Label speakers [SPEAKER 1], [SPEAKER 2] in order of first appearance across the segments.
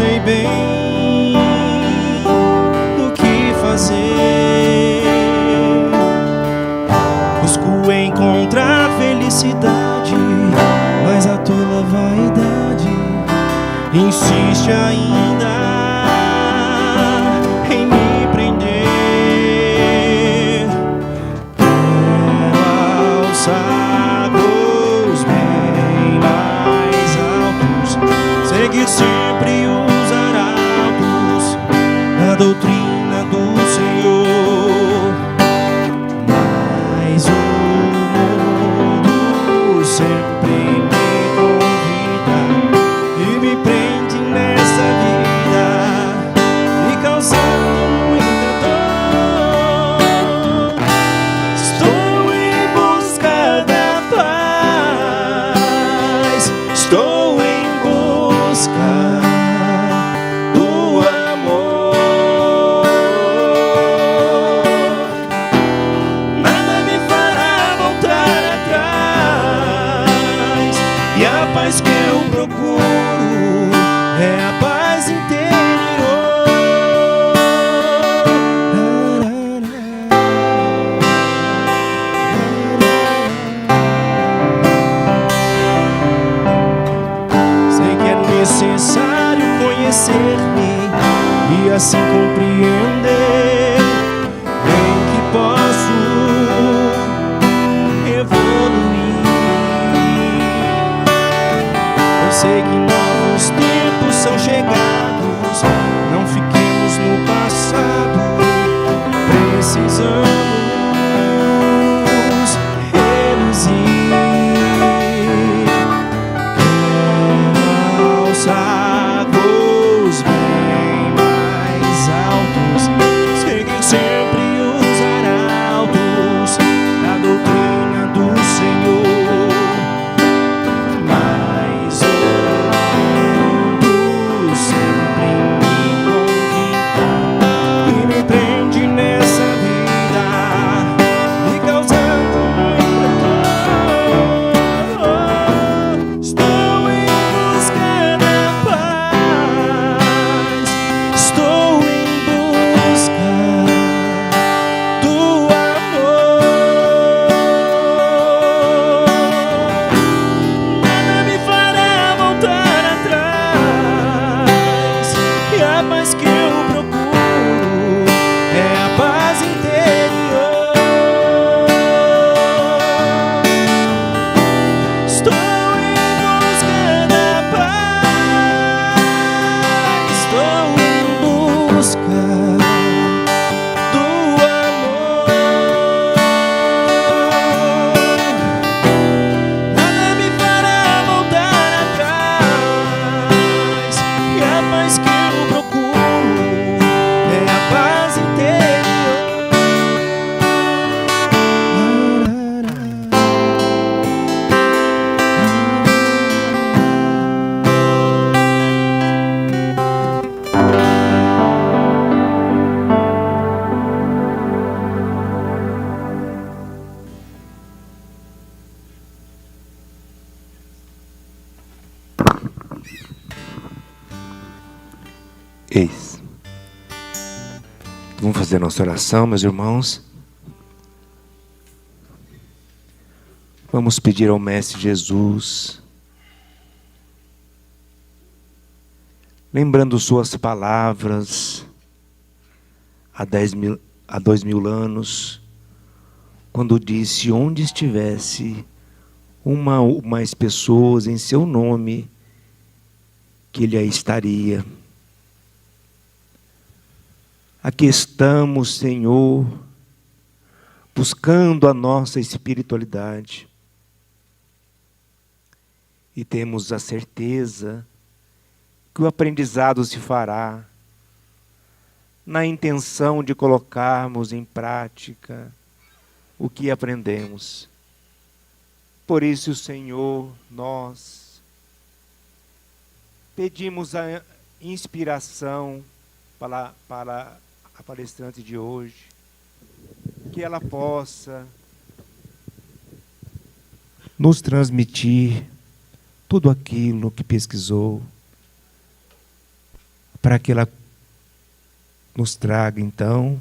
[SPEAKER 1] sei bem o que fazer. Busco encontrar felicidade, mas a tola vaidade insiste ainda em me prender. Quero alçar voos bem mais altos, seguir sempre os arautos da doutrina do Senhor. Mas o mundo sempre me convida e me prende nessa vida, me causando muita dor. Estou em busca da paz, estou em busca do amor. Nada me fará voltar atrás, e a paz que eu procuro é a paz interior. Sei que é necessário conhecer-me e assim compreender em que posso evoluir. Eu sei que novos tempos são chegados, não fiquemos no passado, precisamos reluzir. Quero alçar voos bem mais altos, seguir sempre os arautos da doutrina do Senhor. Mas o mundo sempre me convida e me prende nessa vida, me causando muita dor. Estou em busca da paz, estou em busca do amor. Nada me fará voltar atrás, e a paz que eu procuro é a paz interior. Estou em busca da paz, estou em busca do amor. Nada me fará voltar atrás, e a paz que eu procuro é a paz interior.
[SPEAKER 2] Eis. Vamos fazer a nossa oração, meus irmãos. Vamos pedir ao Mestre Jesus, lembrando suas palavras há 2000 anos, quando disse: onde estivesse uma ou mais pessoas em seu nome, que ele aí estaria. Aqui estamos, Senhor, buscando a nossa espiritualidade. E temos a certeza que o aprendizado se fará na intenção de colocarmos em prática o que aprendemos. Por isso, Senhor, nós pedimos a inspiração para a palestrante de hoje, que ela possa nos transmitir tudo aquilo que pesquisou, para que ela nos traga, então,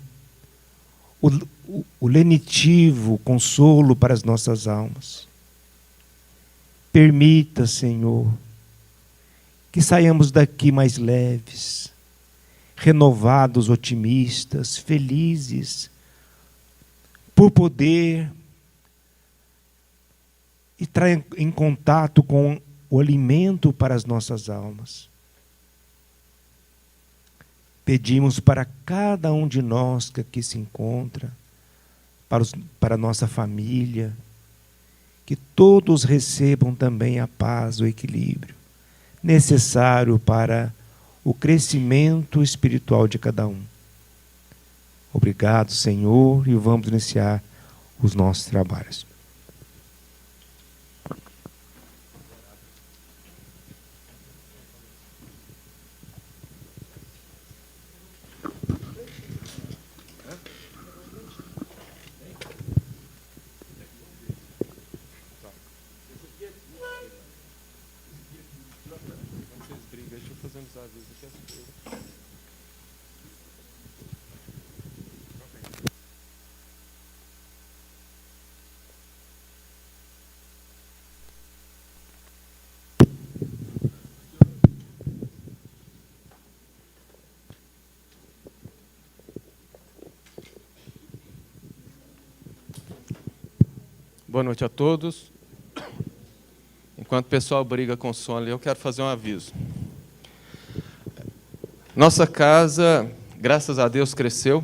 [SPEAKER 2] o lenitivo, o consolo para as nossas almas. Permita, Senhor, que saiamos daqui mais leves, renovados, otimistas, felizes, por poder entrar em contato com o alimento para as nossas almas. Pedimos para cada um de nós que aqui se encontra, para a nossa família, que todos recebam também a paz, o equilíbrio necessário para o crescimento espiritual de cada um. Obrigado, Senhor, e vamos iniciar os nossos trabalhos.
[SPEAKER 3] Boa noite a todos. Enquanto o pessoal briga com sono, eu quero fazer um aviso. Nossa casa, graças a Deus, cresceu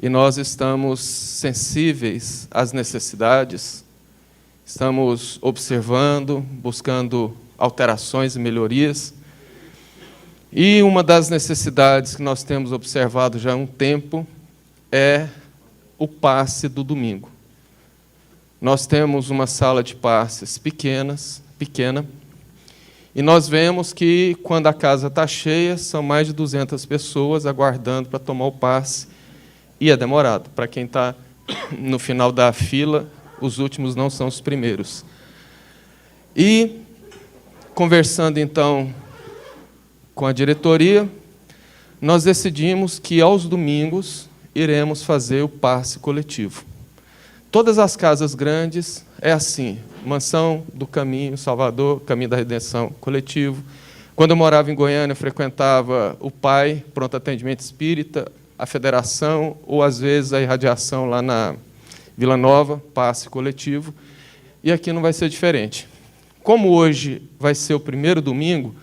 [SPEAKER 3] e nós estamos sensíveis às necessidades, estamos observando, buscando alterações e melhorias. E uma das necessidades que nós temos observado já há um tempo é o passe do domingo. Nós temos uma sala de passes pequena, e nós vemos que, quando a casa está cheia, são mais de 200 pessoas aguardando para tomar o passe, e é demorado. Para quem está no final da fila, os últimos não são os primeiros. E, conversando, então, com a diretoria, nós decidimos que, aos domingos, iremos fazer o passe coletivo. Todas as casas grandes é assim, Mansão do Caminho, Salvador, Caminho da Redenção coletivo. Quando eu morava em Goiânia, eu frequentava o PAI, Pronto Atendimento Espírita, a Federação, ou às vezes a Irradiação lá na Vila Nova, passe coletivo. E aqui não vai ser diferente. Como hoje vai ser o primeiro domingo,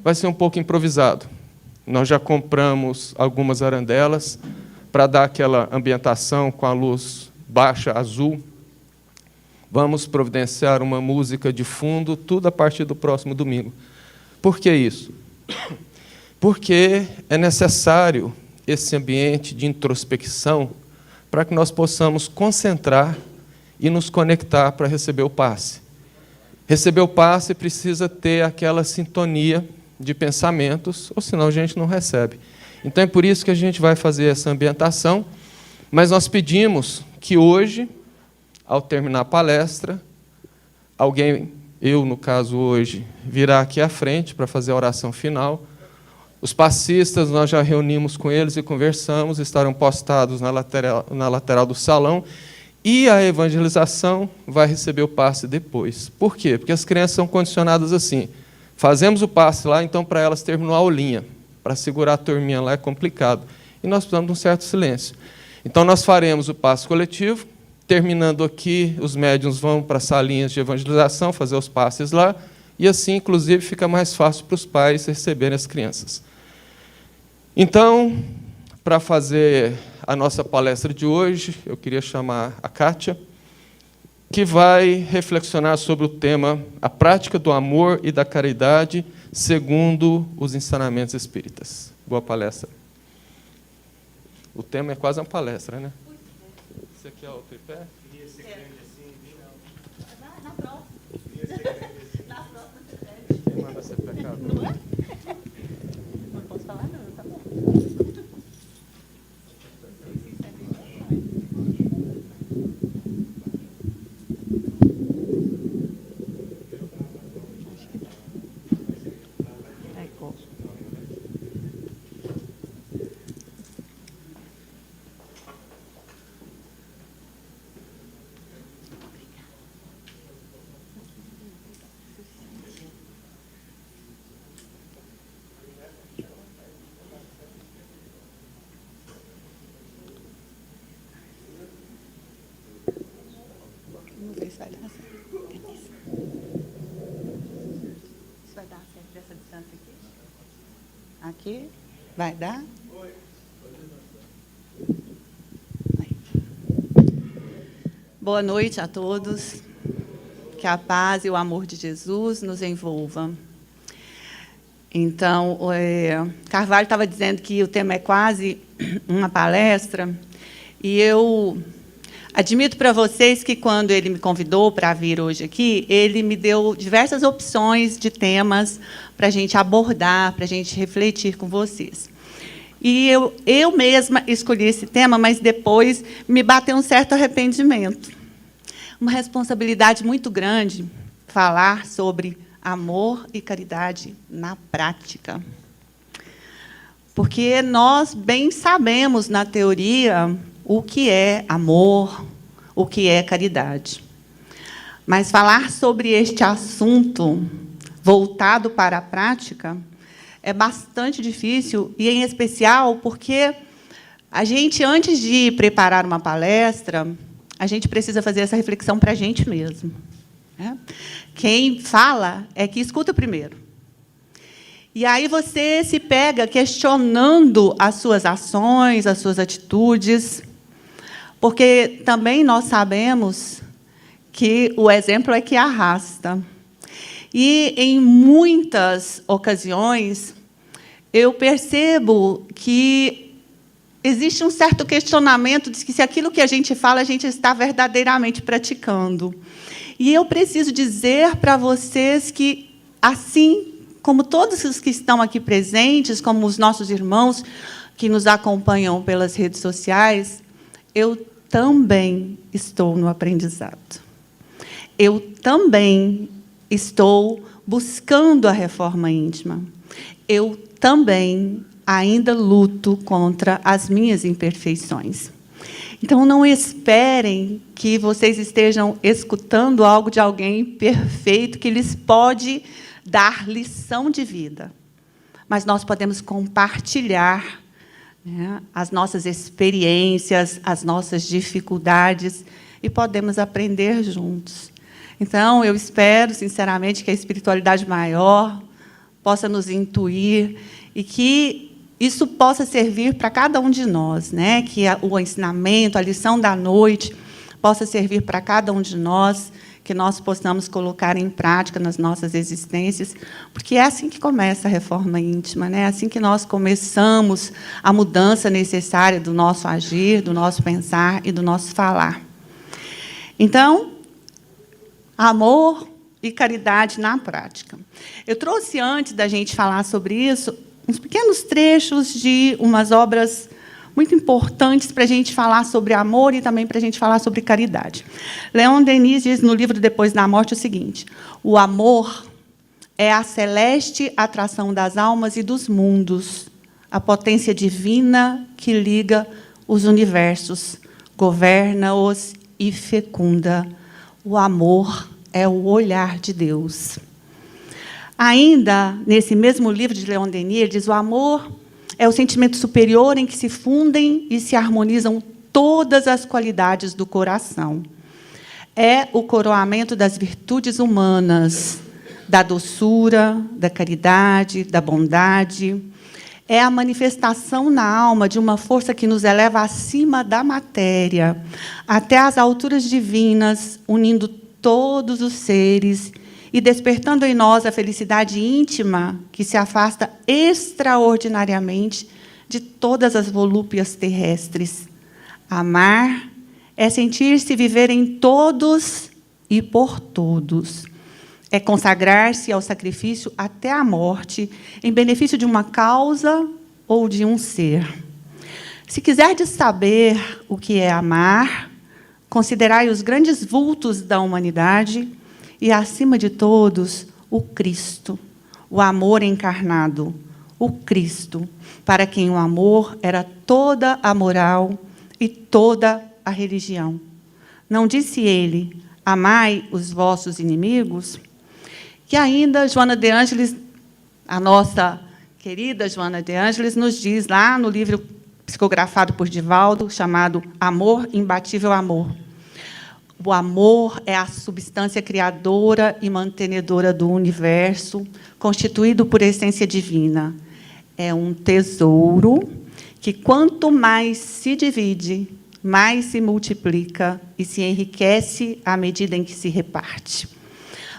[SPEAKER 3] vai ser um pouco improvisado. Nós já compramos algumas arandelas para dar aquela ambientação com a luz baixa, azul. Vamos providenciar uma música de fundo, tudo a partir do próximo domingo. Por que isso? Porque é necessário esse ambiente de introspecção para que nós possamos concentrar e nos conectar para receber o passe. Receber o passe precisa ter aquela sintonia de pensamentos, ou senão a gente não recebe. Então é por isso que a gente vai fazer essa ambientação, mas nós pedimos que hoje, ao terminar a palestra, alguém, eu no caso hoje, virá aqui à frente para fazer a oração final. Os passistas, nós já reunimos com eles e conversamos, estarão postados na lateral do salão, e a evangelização vai receber o passe depois. Por quê? Porque as crianças são condicionadas assim. Fazemos o passe lá, então para elas terminar a aulinha. Para segurar a turminha lá é complicado. E nós precisamos de um certo silêncio. Então, nós faremos o passe coletivo. Terminando aqui, os médiuns vão para as salinhas de evangelização, fazer os passes lá, e assim, inclusive, fica mais fácil para os pais receberem as crianças. Então, para fazer a nossa palestra de hoje, eu queria chamar a Kátia, que vai reflexionar sobre o tema A Prática do Amor e da Caridade segundo os ensinamentos espíritas. Boa palestra. O tema é quase uma palestra, né? Esse aqui é o tripé? Queria ser grande assim, não. Na próxima. Queria ser grande assim. Na próxima você pede. Quem manda ser pecado? Não é? Não posso falar não, tá bom.
[SPEAKER 4] aqui. Vai dar? Boa noite a todos. Que a paz e o amor de Jesus nos envolvam. Então, Carvalho estava dizendo que o tema é quase uma palestra, e eu admito para vocês que, quando ele me convidou para vir hoje aqui, ele me deu diversas opções de temas para a gente abordar, para a gente refletir com vocês. E eu mesma escolhi esse tema, mas depois me bateu um certo arrependimento. Uma responsabilidade muito grande falar sobre amor e caridade na prática. Porque nós bem sabemos, na teoria, o que é amor, o que é caridade. Mas falar sobre este assunto voltado para a prática é bastante difícil, e em especial porque a gente, antes de preparar uma palestra, a gente precisa fazer essa reflexão para a gente mesmo. Quem fala é que escuta primeiro. E aí você se pega questionando as suas ações, as suas atitudes, porque também nós sabemos que o exemplo é que arrasta. E, em muitas ocasiões, eu percebo que existe um certo questionamento de que, se aquilo que a gente fala, a gente está verdadeiramente praticando. E eu preciso dizer para vocês que, assim como todos os que estão aqui presentes, como os nossos irmãos que nos acompanham pelas redes sociais, eu também estou no aprendizado. Eu também estou buscando a reforma íntima. Eu também ainda luto contra as minhas imperfeições. Então, não esperem que vocês estejam escutando algo de alguém perfeito que lhes pode dar lição de vida. Mas nós podemos compartilhar, né, as nossas experiências, as nossas dificuldades, e podemos aprender juntos. Então, eu espero, sinceramente, que a espiritualidade maior possa nos intuir e que isso possa servir para cada um de nós, né? Que o ensinamento, a lição da noite, possa servir para cada um de nós, que nós possamos colocar em prática nas nossas existências, porque é assim que começa a reforma íntima, né? É assim que nós começamos a mudança necessária do nosso agir, do nosso pensar e do nosso falar. Então, amor e caridade na prática. Eu trouxe, antes da gente falar sobre isso, uns pequenos trechos de umas obras muito importantes para a gente falar sobre amor e também para a gente falar sobre caridade. Leon Denis diz no livro Depois da Morte o seguinte: o amor é a celeste atração das almas e dos mundos, a potência divina que liga os universos, governa-os e fecunda. O amor é o olhar de Deus. Ainda, nesse mesmo livro de Leon Denis, ele diz: o amor é o sentimento superior em que se fundem e se harmonizam todas as qualidades do coração. É o coroamento das virtudes humanas, da doçura, da caridade, da bondade. É a manifestação na alma de uma força que nos eleva acima da matéria, até as alturas divinas, unindo todos os seres e despertando em nós a felicidade íntima que se afasta extraordinariamente de todas as volúpias terrestres. Amar é sentir-se viver em todos e por todos. É consagrar-se ao sacrifício até a morte, em benefício de uma causa ou de um ser. Se quiserdes saber o que é amar, considerai os grandes vultos da humanidade e, acima de todos, o Cristo, o amor encarnado, o Cristo, para quem o amor era toda a moral e toda a religião. Não disse ele: amai os vossos inimigos? Que ainda Joana de Ângeles, a nossa querida Joana de Ângeles, nos diz lá no livro psicografado por Divaldo, chamado Amor, Imbatível Amor. O amor é a substância criadora e mantenedora do universo, constituído por essência divina. é um tesouro que, quanto mais se divide, mais se multiplica e se enriquece à medida em que se reparte.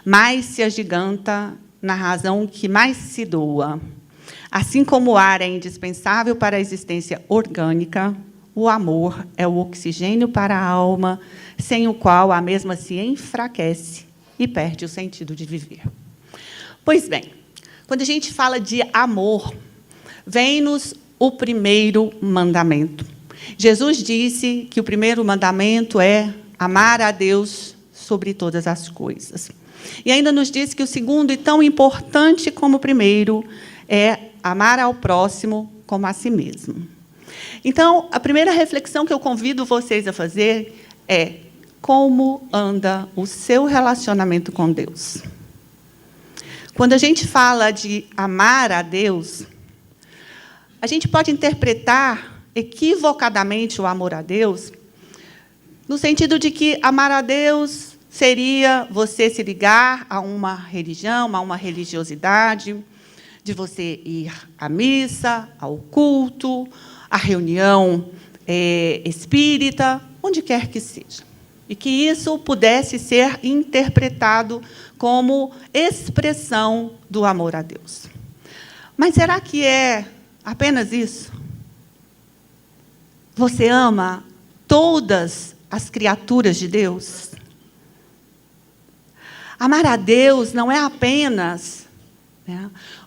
[SPEAKER 4] Mais se agiganta na razão que mais se doa. Assim como o ar é indispensável para a existência orgânica, o amor é o oxigênio para a alma, sem o qual a mesma se enfraquece e perde o sentido de viver. Pois bem, quando a gente fala de amor, vem-nos o primeiro mandamento. Jesus disse que o primeiro mandamento é amar a Deus sobre todas as coisas. E ainda nos diz que o segundo, e tão importante como o primeiro, é amar ao próximo como a si mesmo. Então, a primeira reflexão que eu convido vocês a fazer é: como anda o seu relacionamento com Deus? Quando a gente fala de amar a Deus, a gente pode interpretar equivocadamente o amor a Deus, no sentido de que amar a Deus seria você se ligar a uma religião, a uma religiosidade, de você ir à missa, ao culto, à reunião espírita, onde quer que seja. E que isso pudesse ser interpretado como expressão do amor a Deus. Mas será que é apenas isso? Você ama todas as criaturas de Deus? Amar a Deus não é apenas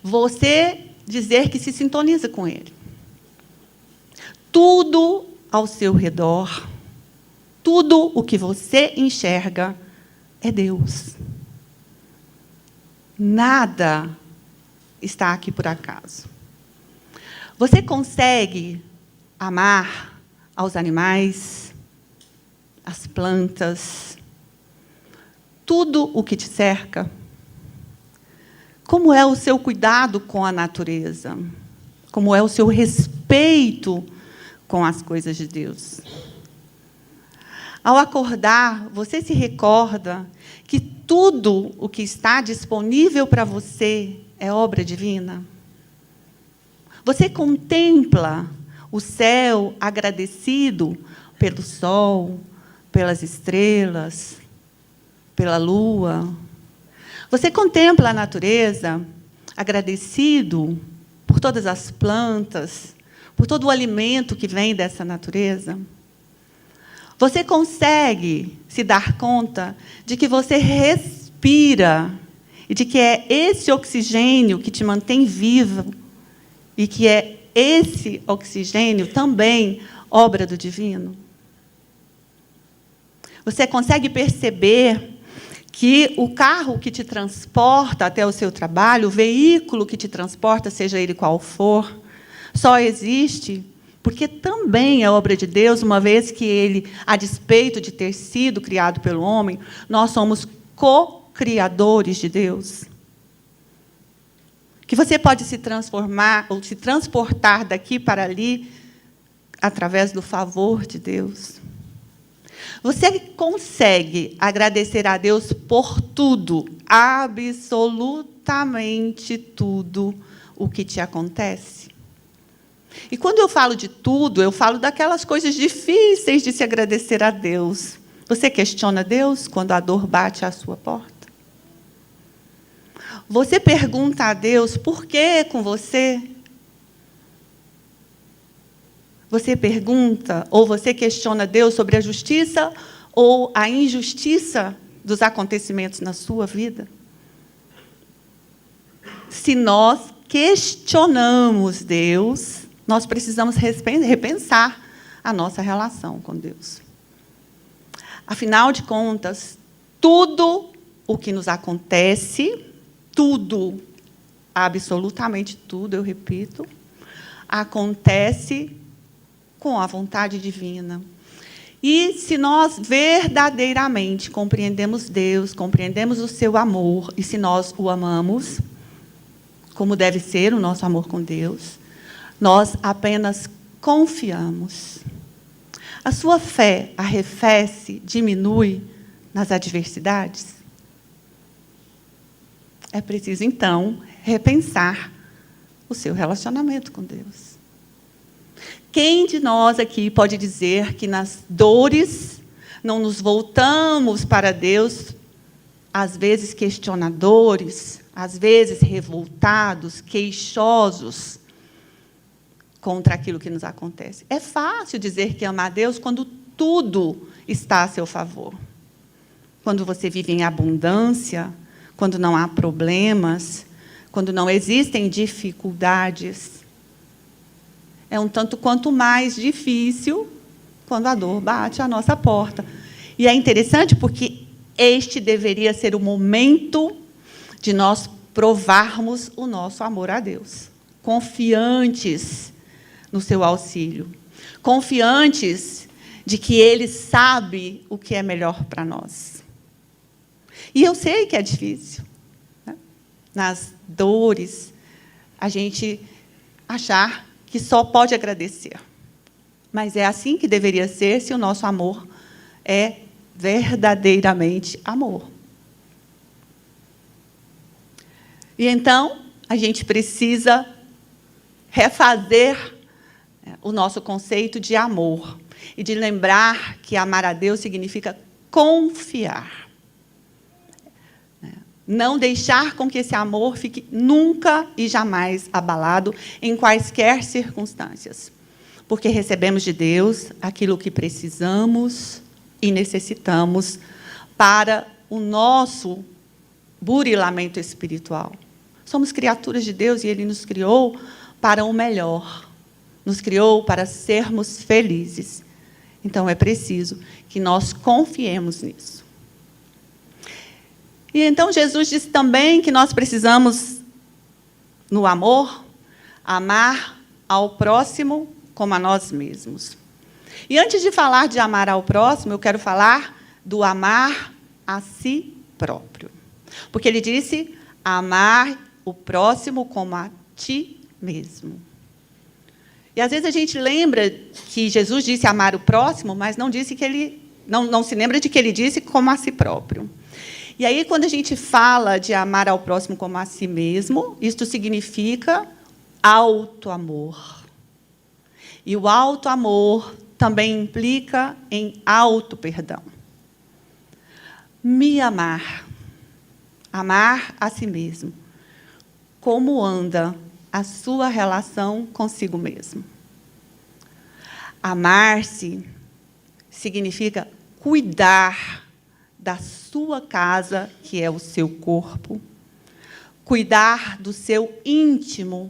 [SPEAKER 4] você dizer que se sintoniza com Ele. Tudo ao seu redor, tudo o que você enxerga é Deus. Nada está aqui por acaso. Você consegue amar aos animais, às plantas, tudo o que te cerca? Como é o seu cuidado com a natureza? Como é o seu respeito com as coisas de Deus? Ao acordar, você se recorda que tudo o que está disponível para você é obra divina? Você contempla o céu agradecido pelo sol, pelas estrelas, pela lua? Você contempla a natureza agradecido por todas as plantas, por todo o alimento que vem dessa natureza? Você consegue se dar conta de que você respira e de que é esse oxigênio que te mantém vivo e que é esse oxigênio também obra do divino? Você consegue perceber que o carro que te transporta até o seu trabalho, o veículo que te transporta, seja ele qual for, só existe porque também é obra de Deus, uma vez que ele, a despeito de ter sido criado pelo homem, nós somos co-criadores de Deus? Que você pode se transformar ou se transportar daqui para ali através do favor de Deus. Você consegue agradecer a Deus por tudo, absolutamente tudo o que te acontece? E quando eu falo de tudo, eu falo daquelas coisas difíceis de se agradecer a Deus. Você questiona Deus quando a dor bate à sua porta? Você pergunta a Deus por que com você? Você pergunta ou você questiona Deus sobre a justiça ou a injustiça dos acontecimentos na sua vida? Se nós questionamos Deus, nós precisamos repensar a nossa relação com Deus. Afinal de contas, tudo o que nos acontece, tudo, absolutamente tudo, eu repito, acontece com a vontade divina. E se nós verdadeiramente compreendemos Deus, compreendemos o seu amor, e se nós o amamos, como deve ser o nosso amor com Deus, nós apenas confiamos. A sua fé arrefece, diminui nas adversidades? É preciso, então, repensar o seu relacionamento com Deus. Quem de nós aqui pode dizer que nas dores não nos voltamos para Deus, às vezes questionadores, às vezes revoltados, queixosos contra aquilo que nos acontece? É fácil dizer que ama a Deus quando tudo está a seu favor. Quando você vive em abundância, quando não há problemas, quando não existem dificuldades. É um tanto quanto mais difícil quando a dor bate à nossa porta. E é interessante porque este deveria ser o momento de nós provarmos o nosso amor a Deus, confiantes no seu auxílio, confiantes de que Ele sabe o que é melhor para nós. E eu sei que é difícil, né? Nas dores, a gente achar que só pode agradecer. Mas é assim que deveria ser se o nosso amor é verdadeiramente amor. E então, a gente precisa refazer o nosso conceito de amor e de lembrar que amar a Deus significa confiar. Não deixar com que esse amor fique nunca e jamais abalado em quaisquer circunstâncias. Porque recebemos de Deus aquilo que precisamos e necessitamos para o nosso burilamento espiritual. Somos criaturas de Deus e Ele nos criou para o melhor. Nos criou para sermos felizes. Então, é preciso que nós confiemos nisso. E então, Jesus disse também que nós precisamos, no amor, amar ao próximo como a nós mesmos. E antes de falar de amar ao próximo, eu quero falar do amar a si próprio. Porque ele disse, amar o próximo como a ti mesmo. E às vezes a gente lembra que Jesus disse amar o próximo, mas não disse que ele não se lembra de que ele disse como a si próprio. E aí, quando a gente fala de amar ao próximo como a si mesmo, isto significa auto-amor. E o auto-amor também implica em auto-perdão. Me amar. Amar a si mesmo. Como anda a sua relação consigo mesmo? Amar-se significa cuidar da sua casa, que é o seu corpo, cuidar do seu íntimo,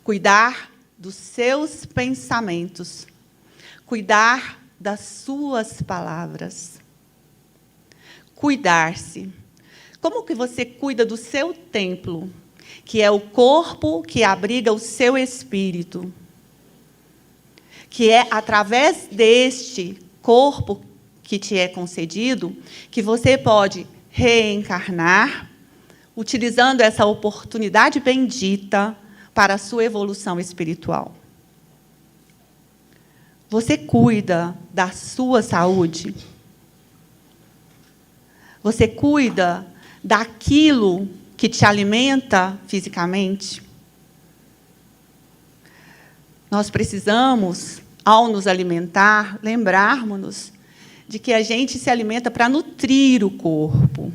[SPEAKER 4] cuidar dos seus pensamentos, cuidar das suas palavras. Cuidar-se. Como que você cuida do seu templo, que é o corpo que abriga o seu espírito? Que é através deste corpo que te é concedido, que você pode reencarnar, utilizando essa oportunidade bendita para a sua evolução espiritual. Você cuida da sua saúde? Você cuida daquilo que te alimenta fisicamente? Nós precisamos, ao nos alimentar, lembrarmos-nos de que a gente se alimenta para nutrir o corpo.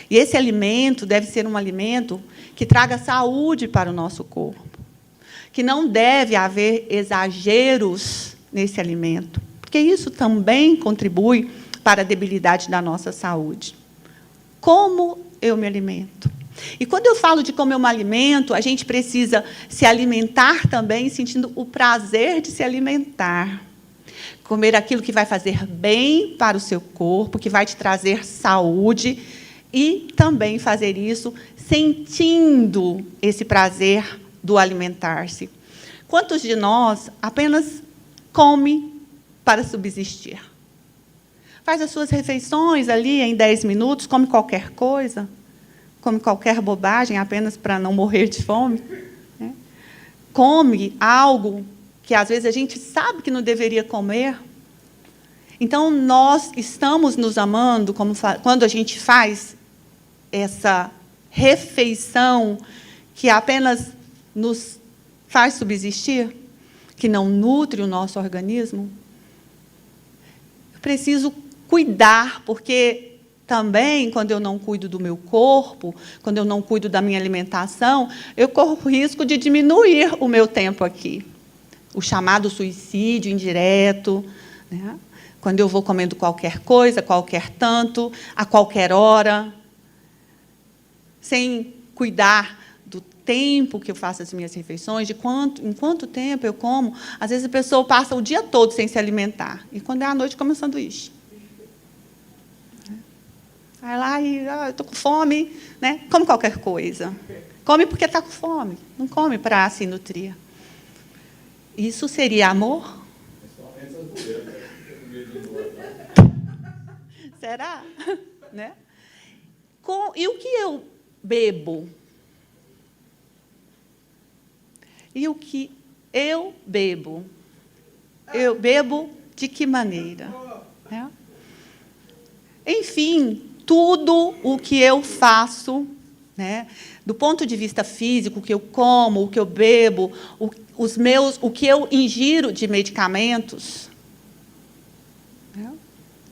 [SPEAKER 4] E esse alimento deve ser um alimento que traga saúde para o nosso corpo. Que não deve haver exageros nesse alimento, porque isso também contribui para a debilidade da nossa saúde. Como eu me alimento? E quando eu falo de como eu me alimento, a gente precisa se alimentar também sentindo o prazer de se alimentar. Comer aquilo que vai fazer bem para o seu corpo, que vai te trazer saúde, e também fazer isso sentindo esse prazer do alimentar-se. Quantos de nós apenas come para subsistir? Faz as suas refeições ali em 10 minutos, come qualquer coisa, come qualquer bobagem apenas para não morrer de fome, né? Come algo que às vezes a gente sabe que não deveria comer. Então, nós estamos nos amando quando a gente faz essa refeição que apenas nos faz subsistir, que não nutre o nosso organismo? Eu preciso cuidar, porque também, quando eu não cuido do meu corpo, quando eu não cuido da minha alimentação, eu corro o risco de diminuir o meu tempo aqui. O chamado suicídio indireto, né? Quando eu vou comendo qualquer coisa, qualquer tanto, a qualquer hora, sem cuidar do tempo que eu faço as minhas refeições, em quanto tempo eu como. Às vezes a pessoa passa o dia todo sem se alimentar, e quando é à noite come um sanduíche. Vai lá e eu estou com fome, né? Come qualquer coisa. Come porque está com fome, não come para se nutrir. Isso seria amor? Será? Né? E o que eu bebo? E o que eu bebo? Eu bebo de que maneira? Né? Enfim, tudo o que eu faço, né, do ponto de vista físico, o que eu como, o que eu bebo, o que eu ingiro de medicamentos, né,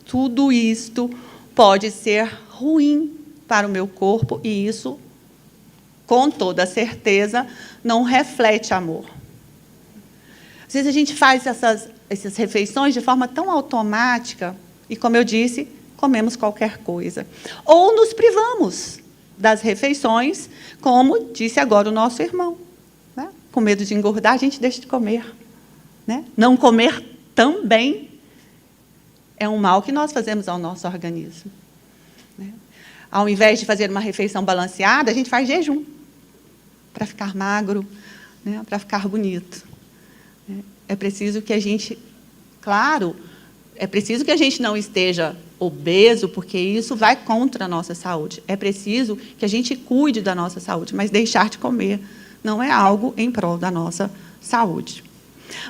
[SPEAKER 4] tudo isto pode ser ruim para o meu corpo, e isso, com toda certeza, não reflete amor. Às vezes a gente faz essas refeições de forma tão automática, e, como eu disse, comemos qualquer coisa. Ou nos privamos das refeições, como disse agora o nosso irmão. Né? Com medo de engordar, a gente deixa de comer. Né? Não comer também é um mal que nós fazemos ao nosso organismo. Né? Ao invés de fazer uma refeição balanceada, a gente faz jejum, para ficar magro, né? Para ficar bonito. É preciso que a gente, claro, é preciso que a gente não esteja obeso, porque isso vai contra a nossa saúde. É preciso que a gente cuide da nossa saúde, mas deixar de comer não é algo em prol da nossa saúde.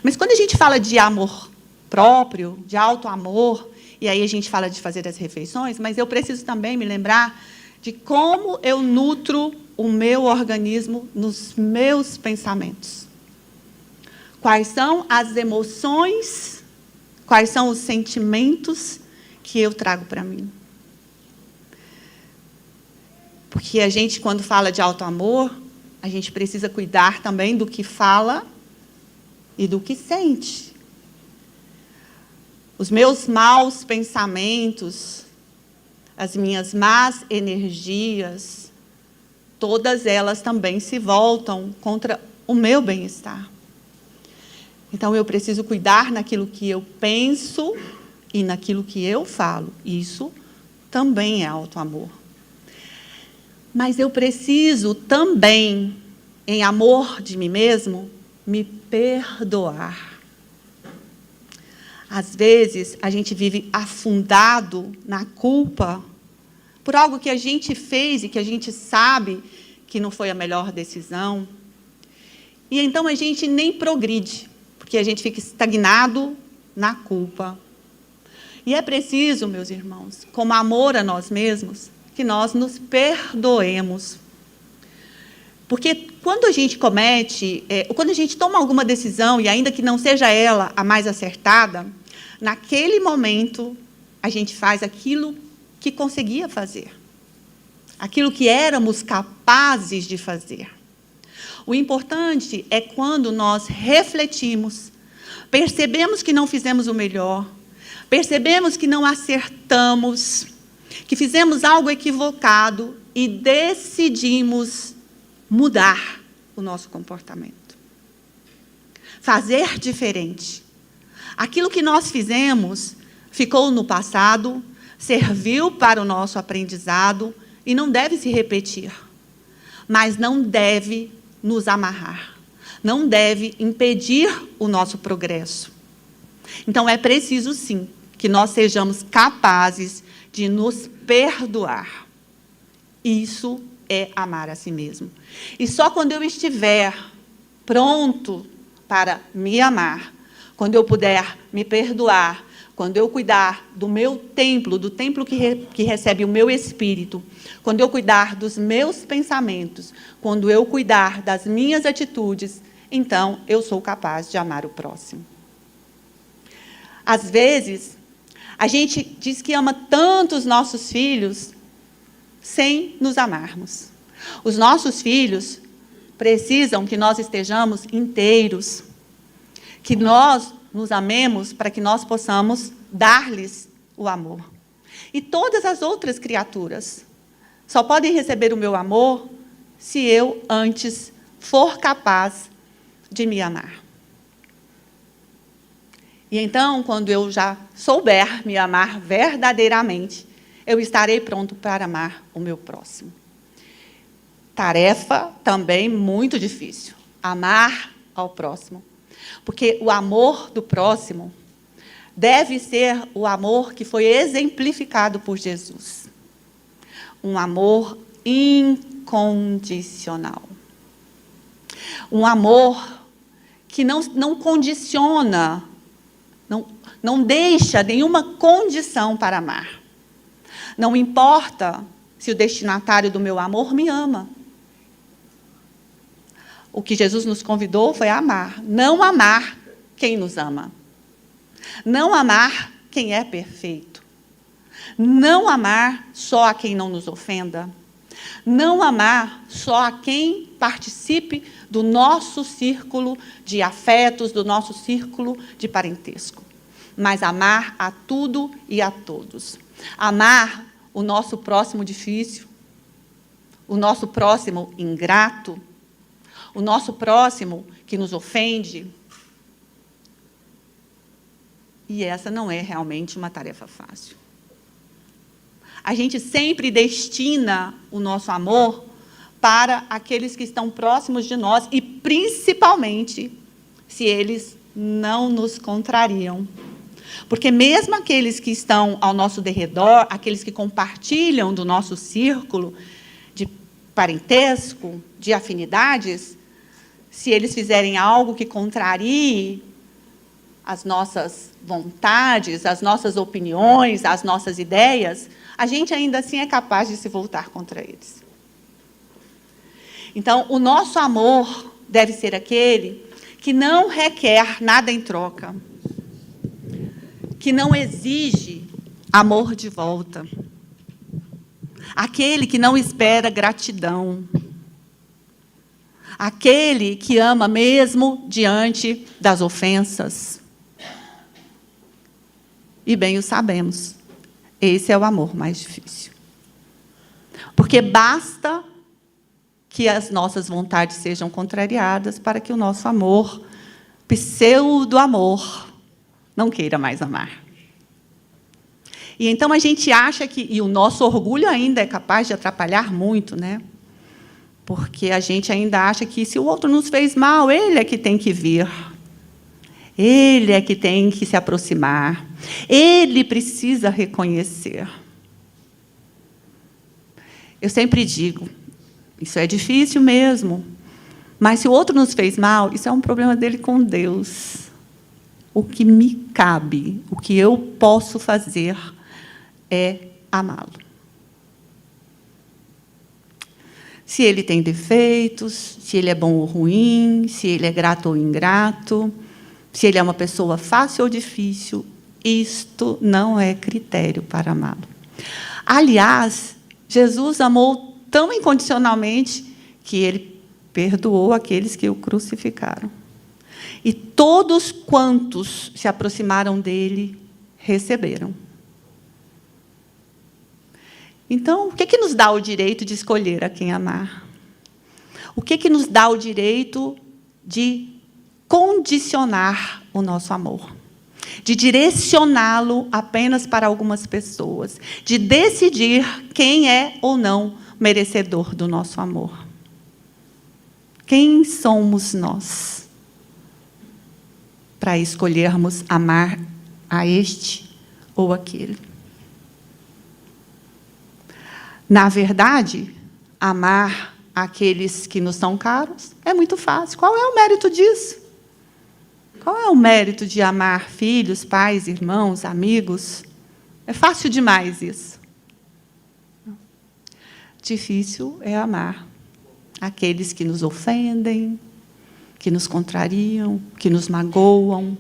[SPEAKER 4] Mas quando a gente fala de amor próprio, de auto-amor, e aí a gente fala de fazer as refeições, mas eu preciso também me lembrar de como eu nutro o meu organismo nos meus pensamentos. Quais são as emoções, quais são os sentimentos que eu trago para mim. Porque a gente, quando fala de auto-amor, a gente precisa cuidar também do que fala e do que sente. Os meus maus pensamentos, as minhas más energias, todas elas também se voltam contra o meu bem-estar. Então, eu preciso cuidar naquilo que eu penso e naquilo que eu falo. Isso também é auto-amor. Mas eu preciso também, em amor de mim mesmo, me perdoar. Às vezes, a gente vive afundado na culpa por algo que a gente fez e que a gente sabe que não foi a melhor decisão. E então a gente nem progride, porque a gente fica estagnado na culpa. E é preciso, meus irmãos, como amor a nós mesmos, que nós nos perdoemos. Porque quando a gente quando a gente toma alguma decisão, e ainda que não seja ela a mais acertada, naquele momento a gente faz aquilo que conseguia fazer, aquilo que éramos capazes de fazer. O importante é quando nós refletimos, percebemos que não fizemos o melhor, percebemos que não acertamos, que fizemos algo equivocado e decidimos mudar o nosso comportamento. Fazer diferente. Aquilo que nós fizemos ficou no passado, serviu para o nosso aprendizado e não deve se repetir. Mas não deve nos amarrar. Não deve impedir o nosso progresso. Então, é preciso, sim, que nós sejamos capazes de nos perdoar. Isso é amar a si mesmo. E só quando eu estiver pronto para me amar, quando eu puder me perdoar, quando eu cuidar do meu templo, do templo que recebe o meu espírito, quando eu cuidar dos meus pensamentos, quando eu cuidar das minhas atitudes, então eu sou capaz de amar o próximo. Às vezes, a gente diz que ama tanto os nossos filhos sem nos amarmos. Os nossos filhos precisam que nós estejamos inteiros, que nós nos amemos para que nós possamos dar-lhes o amor. E todas as outras criaturas só podem receber o meu amor se eu antes for capaz de me amar. E então, quando eu já souber me amar verdadeiramente, eu estarei pronto para amar o meu próximo. Tarefa também muito difícil, amar ao próximo. Porque o amor do próximo deve ser o amor que foi exemplificado por Jesus. Um amor incondicional. Um amor que não condiciona, não deixa nenhuma condição para amar. Não importa se o destinatário do meu amor me ama. O que Jesus nos convidou foi a amar. Não amar quem nos ama. Não amar quem é perfeito. Não amar só a quem não nos ofenda. Não amar só a quem participe do nosso círculo de afetos, do nosso círculo de parentesco. Mas amar a tudo e a todos. Amar o nosso próximo difícil, o nosso próximo ingrato, o nosso próximo que nos ofende. E essa não é realmente uma tarefa fácil. A gente sempre destina o nosso amor para aqueles que estão próximos de nós e, principalmente, se eles não nos contrariam. Porque mesmo aqueles que estão ao nosso derredor, aqueles que compartilham do nosso círculo de parentesco, de afinidades, se eles fizerem algo que contrarie as nossas vontades, as nossas opiniões, as nossas ideias, a gente ainda assim é capaz de se voltar contra eles. Então, o nosso amor deve ser aquele que não requer nada em troca, que não exige amor de volta, aquele que não espera gratidão, aquele que ama mesmo diante das ofensas. E bem o sabemos, esse é o amor mais difícil. Porque basta que as nossas vontades sejam contrariadas para que o nosso amor, pseudo-amor, não queira mais amar. E então a gente acha que, e o nosso orgulho ainda é capaz de atrapalhar muito, né? Porque a gente ainda acha que se o outro nos fez mal, ele é que tem que vir. Ele é que tem que se aproximar. Ele precisa reconhecer. Eu sempre digo, isso é difícil mesmo, mas se o outro nos fez mal, isso é um problema dele com Deus. O que me cabe, o que eu posso fazer é amá-lo. Se ele tem defeitos, se ele é bom ou ruim, se ele é grato ou ingrato, se ele é uma pessoa fácil ou difícil, isto não é critério para amá-lo. Aliás, Jesus amou tão incondicionalmente que ele perdoou aqueles que o crucificaram. E todos quantos se aproximaram dele, receberam. Então, o que nos dá o direito de escolher a quem amar? O que nos dá o direito de condicionar o nosso amor? De direcioná-lo apenas para algumas pessoas? De decidir quem é ou não merecedor do nosso amor? Quem somos nós para escolhermos amar a este ou aquele? Na verdade, amar aqueles que nos são caros é muito fácil. Qual é o mérito disso? Qual é o mérito de amar filhos, pais, irmãos, amigos? É fácil demais isso. Difícil é amar aqueles que nos ofendem, que nos contrariam, que nos magoam,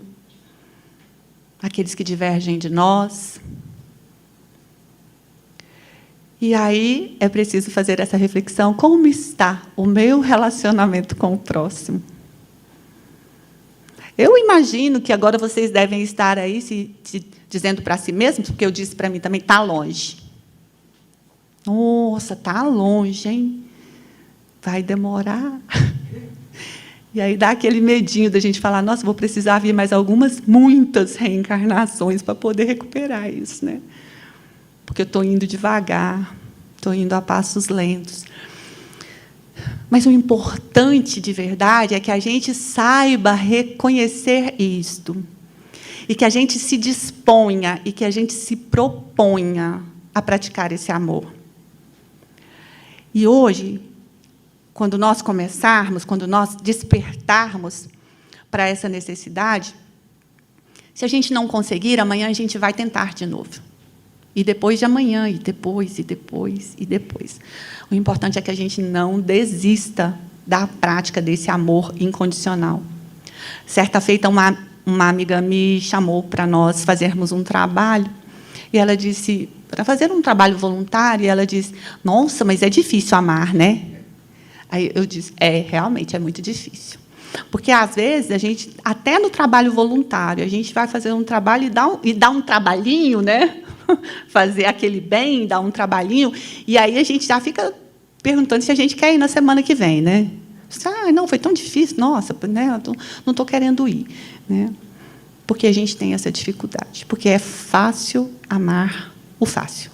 [SPEAKER 4] aqueles que divergem de nós. E aí é preciso fazer essa reflexão: como está o meu relacionamento com o próximo? Eu imagino que agora vocês devem estar aí se dizendo para si mesmos, porque eu disse para mim também, está longe. Nossa, está longe, hein? Vai demorar. E aí dá aquele medinho da gente falar: nossa, vou precisar vir mais muitas reencarnações para poder recuperar isso, né? Porque eu estou indo devagar, estou indo a passos lentos. Mas o importante, de verdade, é que a gente saiba reconhecer isto. E que a gente se disponha e que a gente se proponha a praticar esse amor. E hoje, quando nós começarmos, quando nós despertarmos para essa necessidade, se a gente não conseguir, amanhã a gente vai tentar de novo. E depois de amanhã, e depois, e depois, e depois. O importante é que a gente não desista da prática desse amor incondicional. Certa feita, uma amiga me chamou para nós fazermos um trabalho, e ela disse, para fazer um trabalho voluntário, e ela disse: nossa, mas é difícil amar, né? Aí eu disse: realmente é muito difícil. Porque, às vezes, a gente, até no trabalho voluntário, a gente vai fazer um trabalho e dá um trabalhinho, né? Fazer aquele bem, dar um trabalhinho, e aí a gente já fica perguntando se a gente quer ir na semana que vem, né? Não, foi tão difícil, nossa, né? Não estou querendo ir, né? Porque a gente tem essa dificuldade, porque é fácil amar o fácil.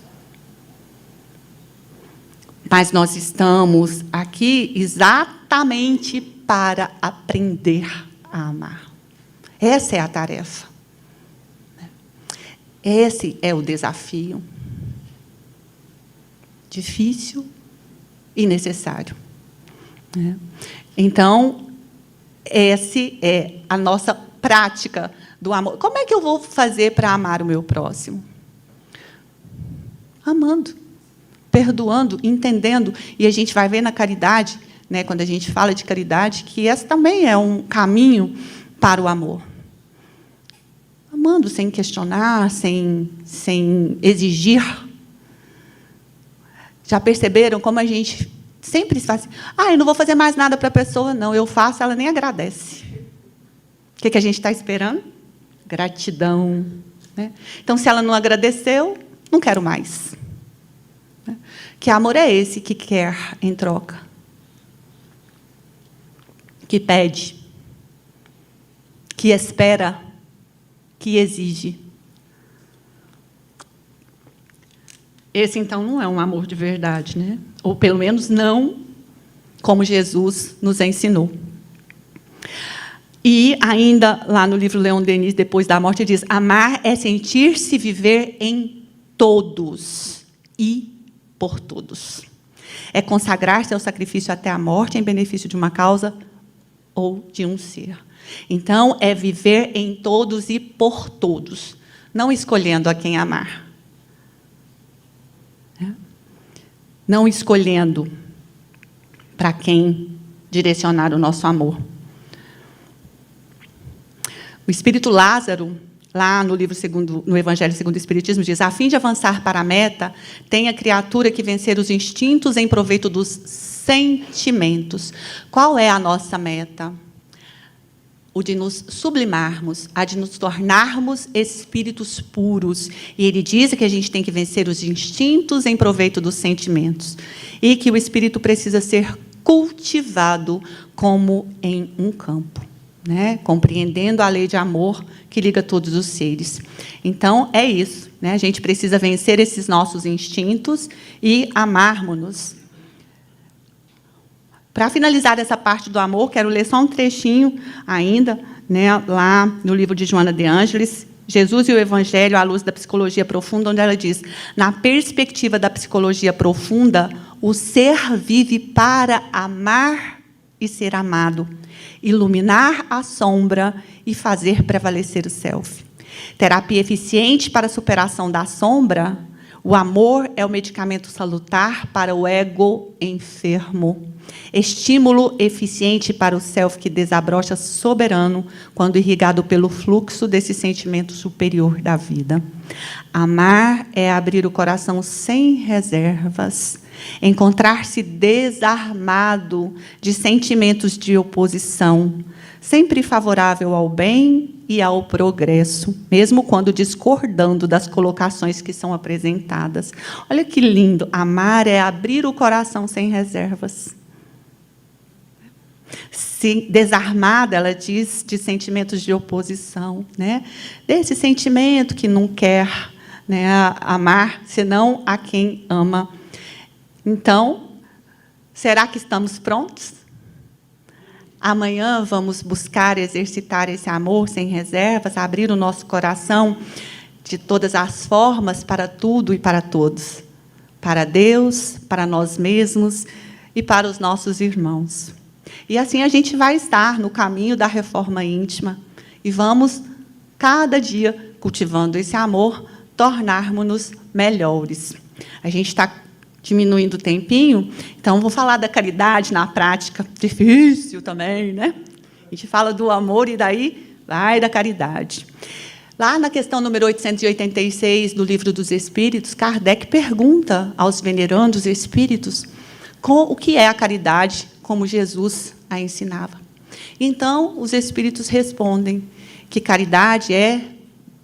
[SPEAKER 4] Mas nós estamos aqui exatamente para aprender a amar. Essa é a tarefa. Esse é o desafio. Difícil e necessário. Então, essa é a nossa prática do amor. Como é que eu vou fazer para amar o meu próximo? Amando, perdoando, entendendo. E a gente vai ver na caridade, né, quando a gente fala de caridade, que esse também é um caminho para o amor. Amando, sem questionar, sem exigir. Já perceberam como a gente sempre faz assim: eu não vou fazer mais nada para a pessoa, não, eu faço, ela nem agradece. O que a gente está esperando? Gratidão. Né? Então, se ela não agradeceu, não quero mais. Que amor é esse que quer em troca? Que pede, que espera, que exige. Esse, então, não é um amor de verdade, né? Ou, pelo menos, não como Jesus nos ensinou. E, ainda, lá no livro Leon Denis, Depois da Morte, diz: amar é sentir-se viver em todos e por todos. É consagrar-se ao sacrifício até a morte em benefício de uma causa ou de um ser. Então, é viver em todos e por todos, não escolhendo a quem amar. Não escolhendo para quem direcionar o nosso amor. O Espírito Lázaro, lá no livro no Evangelho segundo o Espiritismo, diz: a fim de avançar para a meta, tem a criatura que vencer os instintos em proveito dos sentimentos. Qual é a nossa meta? O de nos sublimarmos, a de nos tornarmos espíritos puros. E ele diz que a gente tem que vencer os instintos em proveito dos sentimentos. E que o espírito precisa ser cultivado como em um campo, né? Compreendendo a lei de amor que liga todos os seres. Então, é isso, né? A gente precisa vencer esses nossos instintos e amarmos-nos. Para finalizar essa parte do amor, quero ler só um trechinho ainda, né, lá no livro de Joana de Ângeles, Jesus e o Evangelho à luz da psicologia profunda, onde ela diz: na perspectiva da psicologia profunda, o ser vive para amar e ser amado, iluminar a sombra e fazer prevalecer o self. Terapia eficiente para a superação da sombra. O amor é o medicamento salutar para o ego enfermo. Estímulo eficiente para o self que desabrocha soberano quando irrigado pelo fluxo desse sentimento superior da vida. Amar é abrir o coração sem reservas, encontrar-se desarmado de sentimentos de oposição, sempre favorável ao bem e ao progresso, mesmo quando discordando das colocações que são apresentadas. Olha que lindo! Amar é abrir o coração sem reservas. Desarmada, ela diz, de sentimentos de oposição, né? Desse sentimento que não quer, né, amar, senão a quem ama. Então, será que estamos prontos? Amanhã vamos buscar exercitar esse amor sem reservas, abrir o nosso coração de todas as formas para tudo e para todos. Para Deus, para nós mesmos e para os nossos irmãos. E assim a gente vai estar no caminho da reforma íntima e vamos, cada dia, cultivando esse amor, tornarmos-nos melhores. A gente está diminuindo o tempinho, então vou falar da caridade na prática, difícil também, né? A gente fala do amor e daí vai da caridade. Lá na questão número 886 do Livro dos Espíritos, Kardec pergunta aos venerandos espíritos o que é a caridade, como Jesus a ensinava. Então, os espíritos respondem que caridade é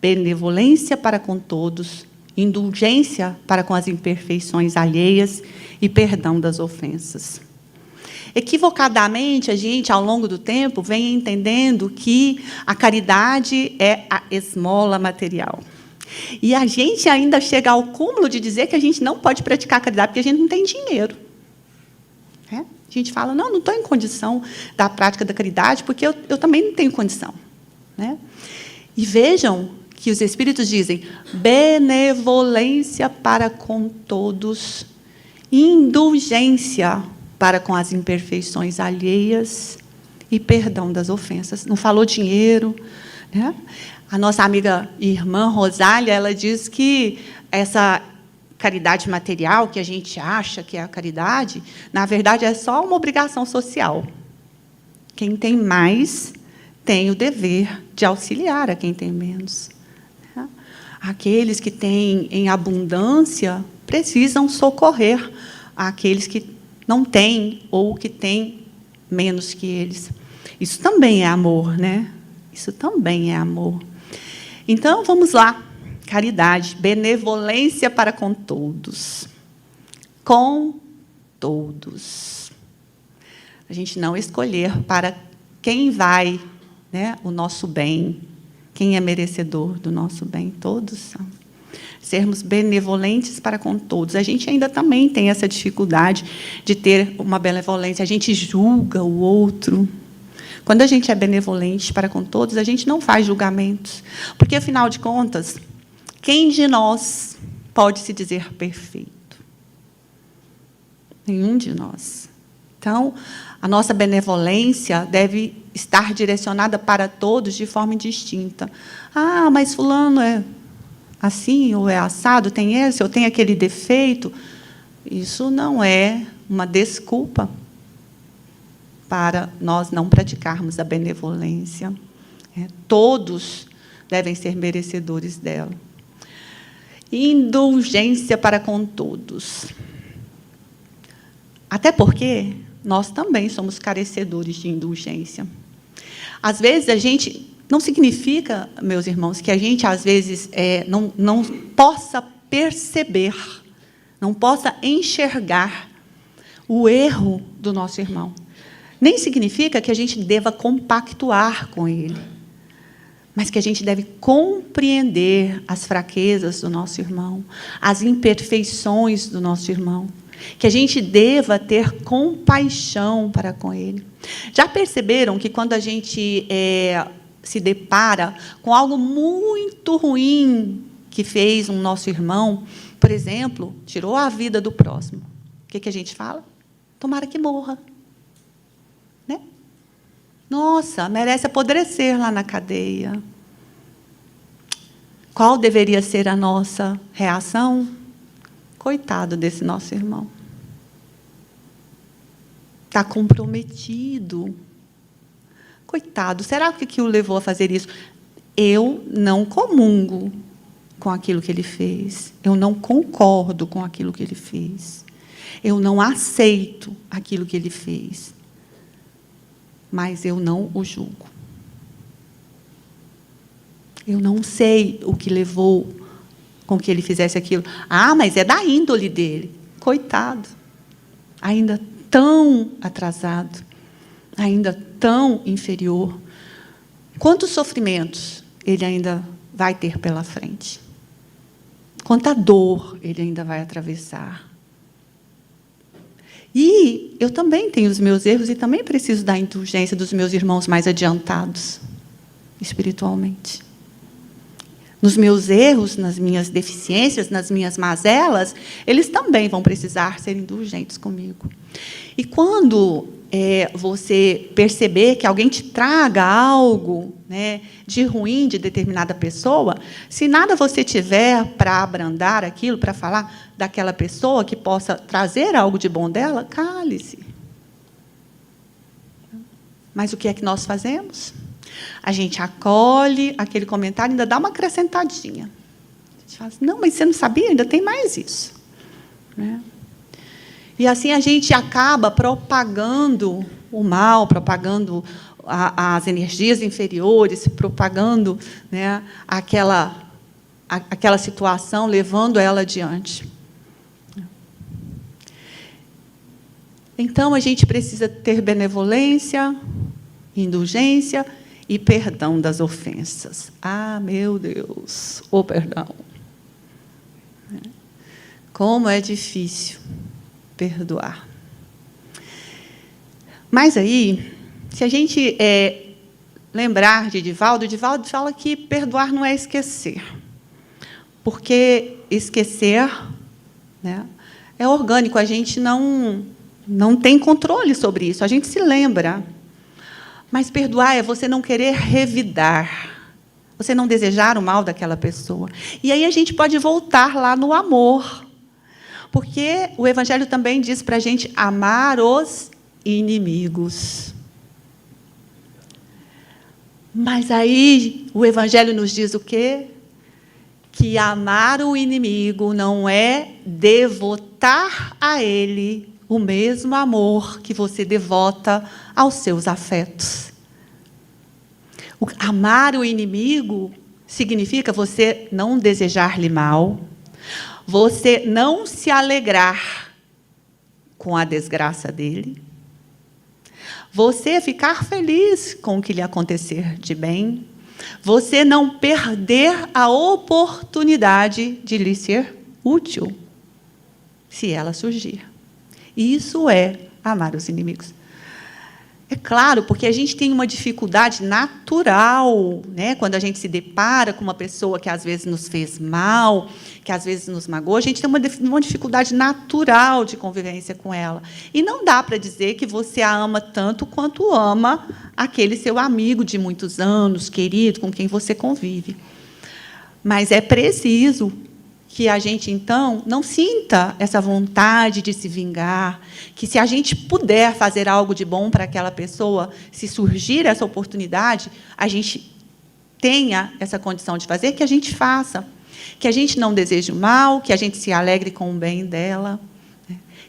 [SPEAKER 4] benevolência para com todos, indulgência para com as imperfeições alheias e perdão das ofensas. Equivocadamente, a gente, ao longo do tempo, vem entendendo que a caridade é a esmola material. E a gente ainda chega ao cúmulo de dizer que a gente não pode praticar a caridade porque a gente não tem dinheiro. A gente fala, não estou em condição da prática da caridade, porque eu também não tenho condição. Né? E vejam que os Espíritos dizem benevolência para com todos, indulgência para com as imperfeições alheias e perdão das ofensas. Não falou dinheiro. Né? A nossa amiga irmã Rosália, ela diz que essa caridade material, que a gente acha que é a caridade, na verdade, é só uma obrigação social. Quem tem mais tem o dever de auxiliar a quem tem menos. Aqueles que têm em abundância precisam socorrer aqueles que não têm ou que têm menos que eles. Isso também é amor, né? Isso também é amor. Então, vamos lá. Caridade, benevolência para com todos. Com todos. A gente não escolher para quem vai, né, o nosso bem, quem é merecedor do nosso bem, todos são. Sermos benevolentes para com todos. A gente ainda também tem essa dificuldade de ter uma benevolência. A gente julga o outro. Quando a gente é benevolente para com todos, a gente não faz julgamentos. Porque, afinal de contas, quem de nós pode se dizer perfeito? Nenhum de nós. Então, a nossa benevolência deve estar direcionada para todos de forma indistinta. Ah, mas fulano é assim, ou é assado, tem esse, ou tem aquele defeito. Isso não é uma desculpa para nós não praticarmos a benevolência. Todos devem ser merecedores dela. Indulgência para com todos. Até porque nós também somos carecedores de indulgência. Às vezes, a gente... Não significa, meus irmãos, que a gente, às vezes, não possa perceber, não possa enxergar o erro do nosso irmão. Nem significa que a gente deva compactuar com ele, mas que a gente deve compreender as fraquezas do nosso irmão, as imperfeições do nosso irmão, que a gente deva ter compaixão para com ele. Já perceberam que, quando a gente se depara com algo muito ruim que fez um nosso irmão, por exemplo, tirou a vida do próximo, o que a gente fala? Tomara que morra. Nossa, merece apodrecer lá na cadeia. Qual deveria ser a nossa reação? Coitado desse nosso irmão. Está comprometido. Coitado, será que o levou a fazer isso? Eu não comungo com aquilo que ele fez. Eu não concordo com aquilo que ele fez. Eu não aceito aquilo que ele fez. Mas eu não o julgo. Eu não sei o que levou com que ele fizesse aquilo. Ah, mas é da índole dele. Coitado. Ainda tão atrasado. Ainda tão inferior. Quantos sofrimentos ele ainda vai ter pela frente? Quanta dor ele ainda vai atravessar? E eu também tenho os meus erros e também preciso da indulgência dos meus irmãos mais adiantados, espiritualmente. Nos meus erros, nas minhas deficiências, nas minhas mazelas, eles também vão precisar ser indulgentes comigo. E quando você perceber que alguém te traga algo, né, de ruim de determinada pessoa, se nada você tiver para abrandar aquilo, para falar daquela pessoa que possa trazer algo de bom dela, cale-se. Mas o que é que nós fazemos? A gente acolhe aquele comentário e ainda dá uma acrescentadinha. A gente fala assim, não, mas você não sabia? Ainda tem mais isso. Né? E assim a gente acaba propagando o mal, propagando as energias inferiores, propagando, né, aquela situação, levando ela adiante. Então, a gente precisa ter benevolência, indulgência e perdão das ofensas. Ah, meu Deus, o perdão. Como é difícil perdoar. Mas aí, se a gente lembrar de Divaldo fala que perdoar não é esquecer. Porque esquecer, né, é orgânico, a gente não tem controle sobre isso, a gente se lembra. Mas perdoar é você não querer revidar, você não desejar o mal daquela pessoa. E aí a gente pode voltar lá no amor. Porque o Evangelho também diz para a gente amar os inimigos. Mas aí o Evangelho nos diz o quê? Que amar o inimigo não é devotar a ele o mesmo amor que você devota aos seus afetos. Amar o inimigo significa você não desejar-lhe mal, você não se alegrar com a desgraça dele, você ficar feliz com o que lhe acontecer de bem, você não perder a oportunidade de lhe ser útil, se ela surgir. Isso é amar os inimigos. É claro, porque a gente tem uma dificuldade natural, né? Quando a gente se depara com uma pessoa que às vezes nos fez mal, que às vezes nos magoou, a gente tem uma dificuldade natural de convivência com ela. E não dá para dizer que você a ama tanto quanto ama aquele seu amigo de muitos anos, querido, com quem você convive. Mas é preciso que a gente, então, não sinta essa vontade de se vingar, que, se a gente puder fazer algo de bom para aquela pessoa, se surgir essa oportunidade, a gente tenha essa condição de fazer, que a gente faça, que a gente não deseje o mal, que a gente se alegre com o bem dela.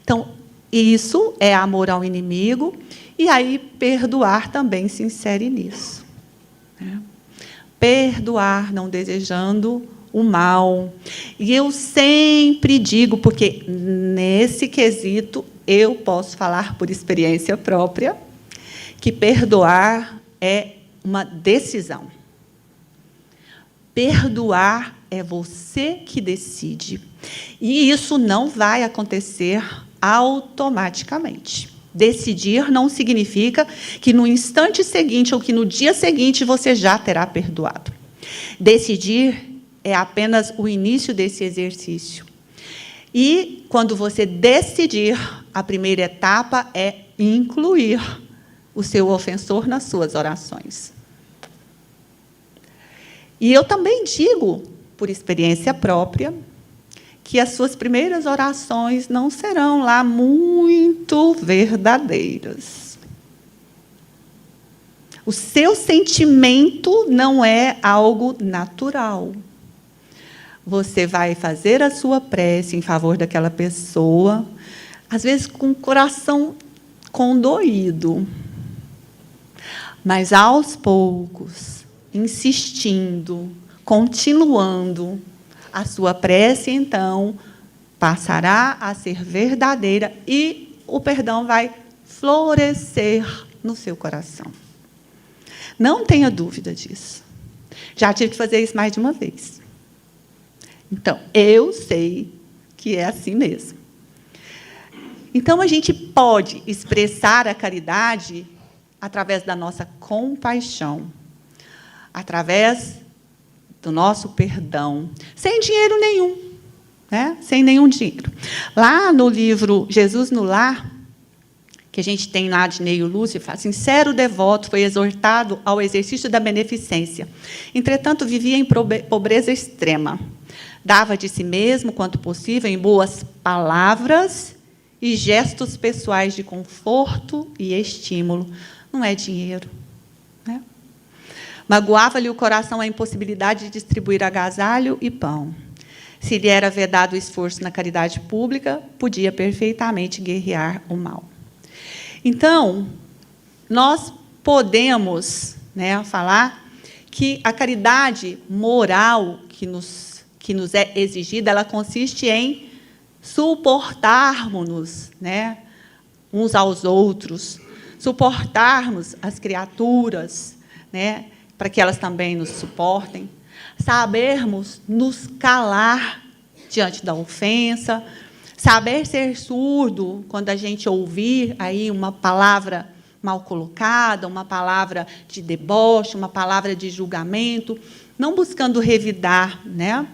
[SPEAKER 4] Então, isso é amor ao inimigo, e aí perdoar também se insere nisso. Perdoar, não desejando o mal. E eu sempre digo, porque nesse quesito eu posso falar por experiência própria, que perdoar é uma decisão. Perdoar é você que decide. E isso não vai acontecer automaticamente. Decidir não significa que no instante seguinte ou que no dia seguinte você já terá perdoado. Decidir é apenas o início desse exercício. E, quando você decidir, a primeira etapa é incluir o seu ofensor nas suas orações. E eu também digo, por experiência própria, que as suas primeiras orações não serão lá muito verdadeiras. O seu sentimento não é algo natural. Você vai fazer a sua prece em favor daquela pessoa, às vezes com o coração condoído, mas aos poucos, insistindo, continuando, a sua prece, então, passará a ser verdadeira e o perdão vai florescer no seu coração. Não tenha dúvida disso. Já tive que fazer isso mais de uma vez. Então, eu sei que é assim mesmo. Então, a gente pode expressar a caridade através da nossa compaixão, através do nosso perdão, sem dinheiro nenhum, né? Sem nenhum dinheiro. Lá no livro Jesus no Lar, que a gente tem lá de Neio Lúcio, fala: sincero devoto foi exortado ao exercício da beneficência. Entretanto, vivia em pobreza extrema. Dava de si mesmo, quanto possível, em boas palavras e gestos pessoais de conforto e estímulo. Não é dinheiro, né? Magoava-lhe o coração a impossibilidade de distribuir agasalho e pão. Se lhe era vedado o esforço na caridade pública, podia perfeitamente guerrear o mal. Então, nós podemos, né, falar que a caridade moral que nos é exigida, ela consiste em suportarmos-nos, né, uns aos outros, suportarmos as criaturas, né, para que elas também nos suportem, sabermos nos calar diante da ofensa, saber ser surdo quando a gente ouvir aí uma palavra mal colocada, uma palavra de deboche, uma palavra de julgamento, não buscando revidar, né?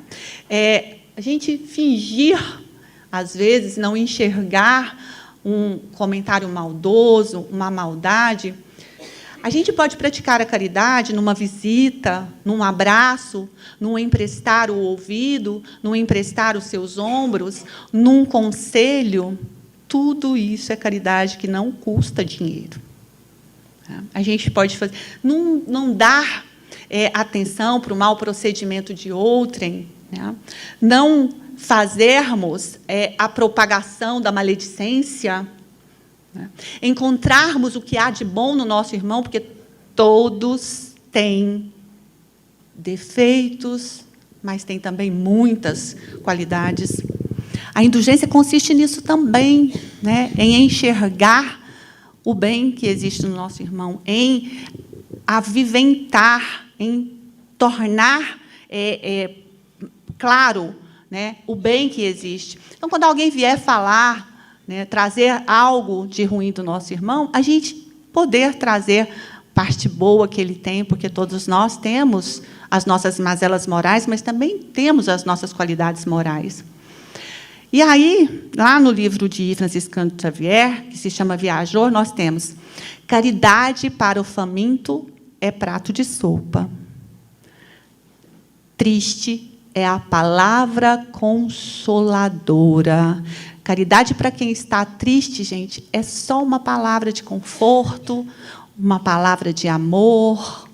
[SPEAKER 4] A gente fingir, às vezes, não enxergar um comentário maldoso, uma maldade. A gente pode praticar a caridade numa visita, num abraço, num emprestar o ouvido, num emprestar os seus ombros, num conselho. Tudo isso é caridade que não custa dinheiro. A gente pode fazer, não dar atenção para o mau procedimento de outrem, né? Não fazermos a propagação da maledicência, né? Encontrarmos o que há de bom no nosso irmão, porque todos têm defeitos, mas têm também muitas qualidades. A indulgência consiste nisso também, né? Em enxergar o bem que existe no nosso irmão, em aviventar, em tornar claro, né, o bem que existe. Então, quando alguém vier falar, né, trazer algo de ruim do nosso irmão, a gente poder trazer parte boa que ele tem, porque todos nós temos as nossas mazelas morais, mas também temos as nossas qualidades morais. E aí, lá no livro de Franciscano Xavier, que se chama Viajor, nós temos: caridade para o faminto é prato de sopa. Triste é a palavra consoladora. Caridade para quem está triste, gente, é só uma palavra de conforto, uma palavra de amor,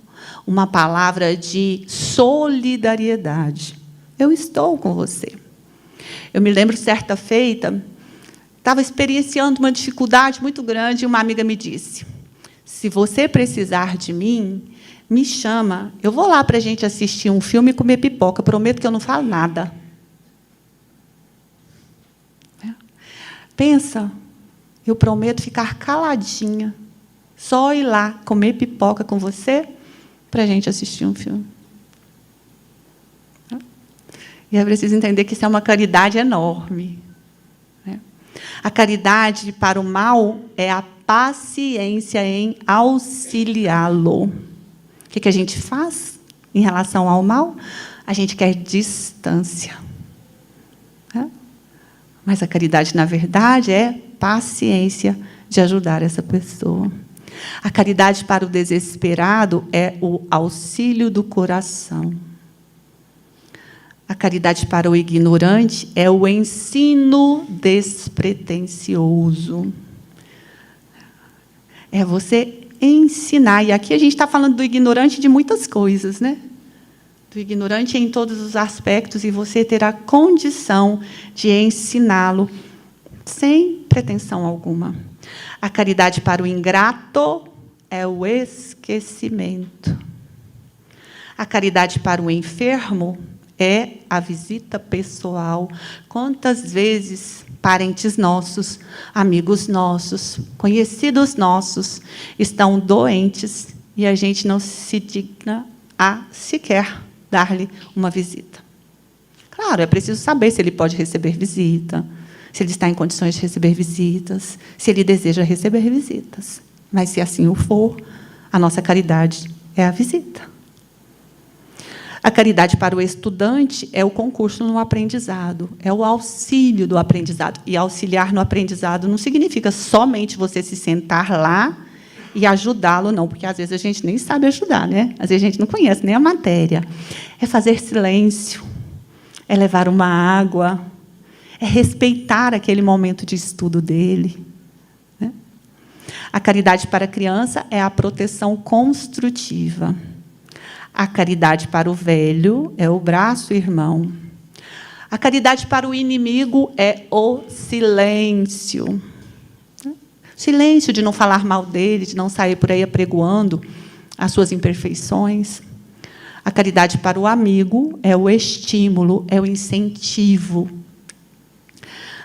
[SPEAKER 4] uma palavra de solidariedade. Eu estou com você. Eu me lembro, certa feita, estava experienciando uma dificuldade muito grande, e uma amiga me disse: se você precisar de mim, me chama, eu vou lá para a gente assistir um filme e comer pipoca, prometo que eu não falo nada. Pensa, eu prometo ficar caladinha, só ir lá comer pipoca com você para a gente assistir um filme. E é preciso entender que isso é uma caridade enorme. A caridade para o mal é a paciência em auxiliá-lo. O que a gente faz em relação ao mal? A gente quer distância. Mas a caridade, na verdade, é paciência de ajudar essa pessoa. A caridade para o desesperado é o auxílio do coração. A caridade para o ignorante é o ensino despretensioso. É você ensinar. E aqui a gente está falando do ignorante de muitas coisas, né? Do ignorante em todos os aspectos, e você terá condição de ensiná-lo sem pretensão alguma. A caridade para o ingrato é o esquecimento. A caridade para o enfermo é a visita pessoal. Quantas vezes parentes nossos, amigos nossos, conhecidos nossos estão doentes e a gente não se digna a sequer dar-lhe uma visita? Claro, é preciso saber se ele pode receber visita, se ele está em condições de receber visitas, se ele deseja receber visitas. Mas, se assim o for, a nossa caridade é a visita. A caridade para o estudante é o concurso no aprendizado, é o auxílio do aprendizado. E auxiliar no aprendizado não significa somente você se sentar lá e ajudá-lo, não, porque, às vezes, a gente nem sabe ajudar, né? Às vezes, a gente não conhece nem a matéria. É fazer silêncio, é levar uma água, é respeitar aquele momento de estudo dele, né? A caridade para a criança é a proteção construtiva. A caridade para o velho é o braço irmão. A caridade para o inimigo é o silêncio. Silêncio de não falar mal dele, de não sair por aí apregoando as suas imperfeições. A caridade para o amigo é o estímulo, é o incentivo.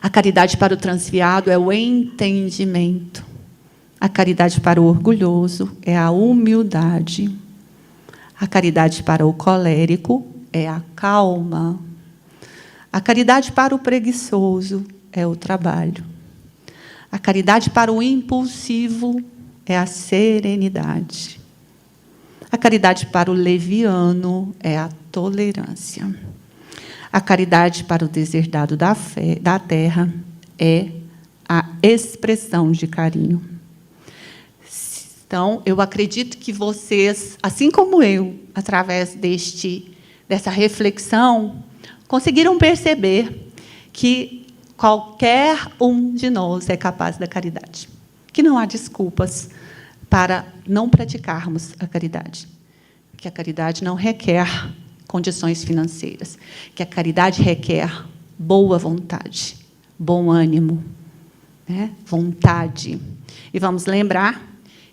[SPEAKER 4] A caridade para o transviado é o entendimento. A caridade para o orgulhoso é a humildade. A caridade para o colérico é a calma. A caridade para o preguiçoso é o trabalho. A caridade para o impulsivo é a serenidade. A caridade para o leviano é a tolerância. A caridade para o deserdado da terra é a expressão de carinho. Então, eu acredito que vocês, assim como eu, através dessa reflexão, conseguiram perceber que qualquer um de nós é capaz da caridade, que não há desculpas para não praticarmos a caridade, que a caridade não requer condições financeiras, que a caridade requer boa vontade, bom ânimo, né? Vontade. E vamos lembrar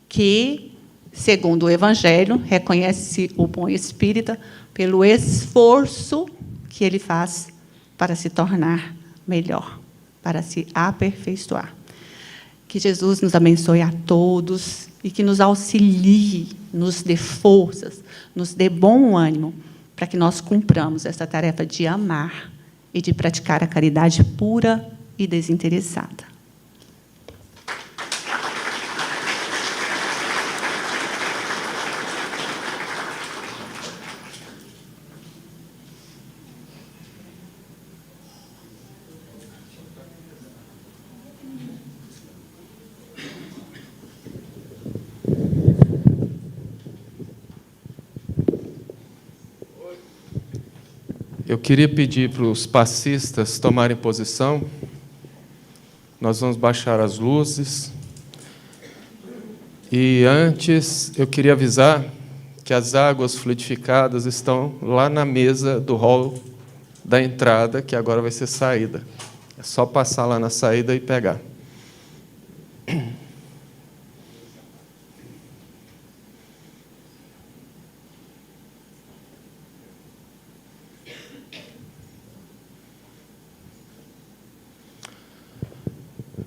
[SPEAKER 4] que, segundo o Evangelho, reconhece o bom espírita pelo esforço que ele faz para se tornar melhor, para se aperfeiçoar. Que Jesus nos abençoe a todos e que nos auxilie, nos dê forças, nos dê bom ânimo, para que nós cumpramos essa tarefa de amar e de praticar a caridade pura e desinteressada.
[SPEAKER 3] Eu queria pedir para os passistas tomarem posição. Nós vamos baixar as luzes. E antes, eu queria avisar que as águas fluidificadas estão lá na mesa do hall da entrada, que agora vai ser saída. É só passar lá na saída e pegar.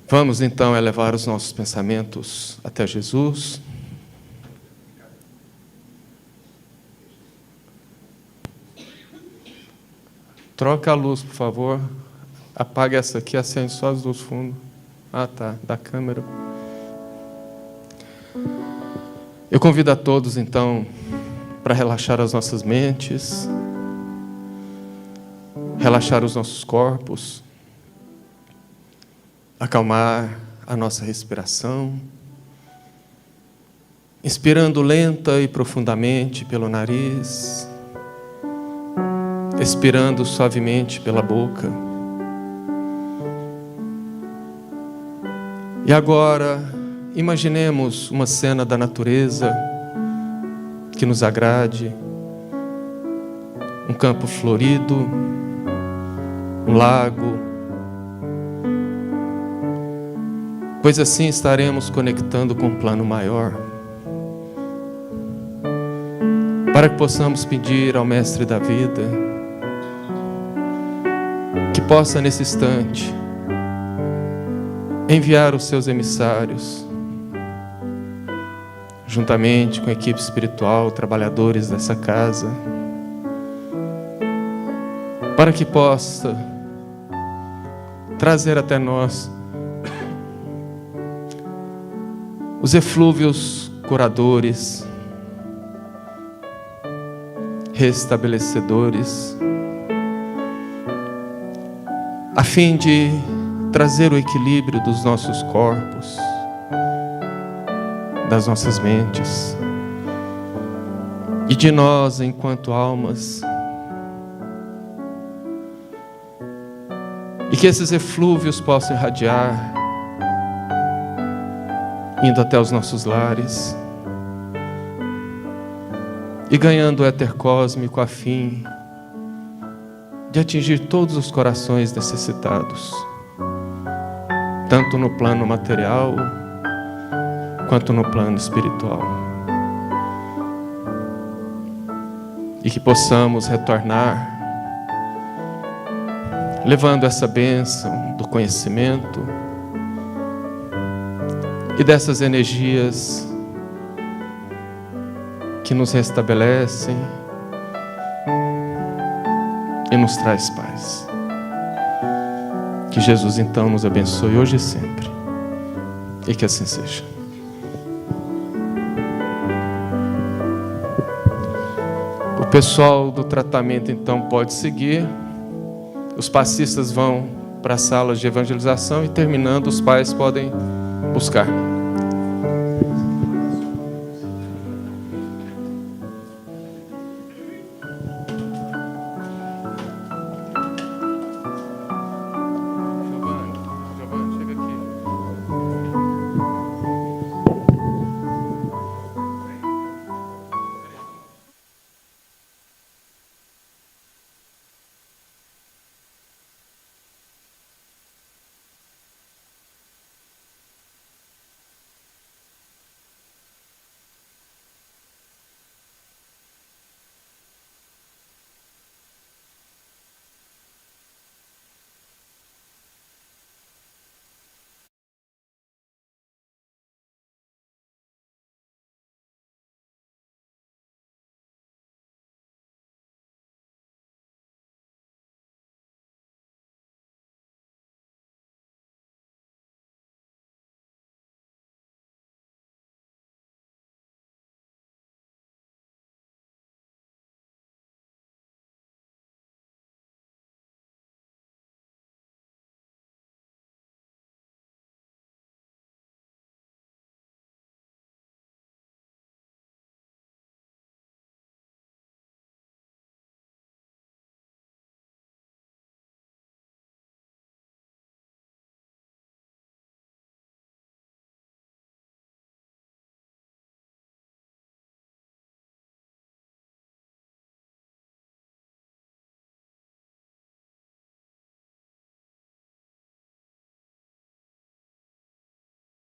[SPEAKER 3] Vamos, então, elevar os nossos pensamentos até Jesus. Troca a luz, por favor. Apaga essa aqui, acende só as luzes do fundo. Ah, tá, da câmera. Eu convido a todos, então, para relaxar as nossas mentes, relaxar os nossos corpos, acalmar a nossa respiração, Inspirando lenta e profundamente pelo nariz, expirando suavemente pela boca. E agora, imaginemos uma cena da natureza que nos agrade, um campo florido, um lago, pois assim estaremos conectando com um plano maior, para que possamos pedir ao Mestre da Vida que possa nesse instante enviar os seus emissários, juntamente com a equipe espiritual, trabalhadores dessa casa, para que possa trazer até nós os eflúvios curadores, restabelecedores, a fim de trazer o equilíbrio dos nossos corpos, das nossas mentes e de nós enquanto almas, e que esses eflúvios possam irradiar, indo até os nossos lares e ganhando o éter cósmico a fim de atingir todos os corações necessitados, tanto no plano material quanto no plano espiritual. E que possamos retornar levando essa bênção do conhecimento e dessas energias que nos restabelecem e nos traz paz. Que Jesus então nos abençoe hoje e sempre, e que assim seja. O pessoal do tratamento então pode seguir. Os passistas vão para as salas de evangelização e, terminando, os pais podem buscar.